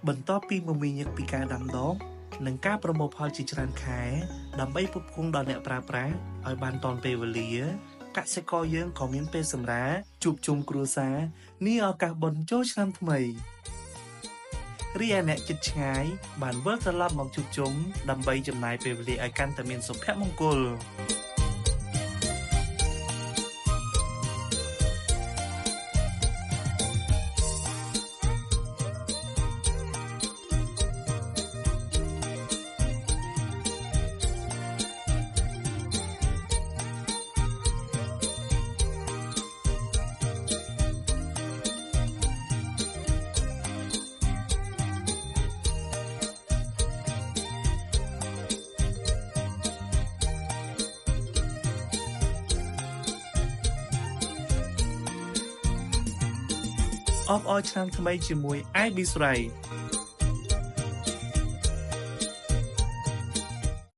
បន្ទាប់ពីមមាញឹកពីការដាំដុះនិងការប្រមូលផលជាច្រើនខែដើម្បីផ្គត់ផ្គង់ដល់អ្នកប្រើប្រាស់ឲ្យបានទាន់ពេលវេលាកសិករយើងក៏មានពេលសម្រាកជួបជុំគ្រួសារនាឱកាសបុណ្យចូលឆ្នាំថ្មីរីឯអ្នកជិតឆ្ងាយបានវិលត្រឡប់មកជួបជុំដើម្បីចំណាយពេលវេលាឲ្យកាន់តែមានសុភមង្គលអបអរឆ្នាំថ្មីជាមួយ IB ស្រី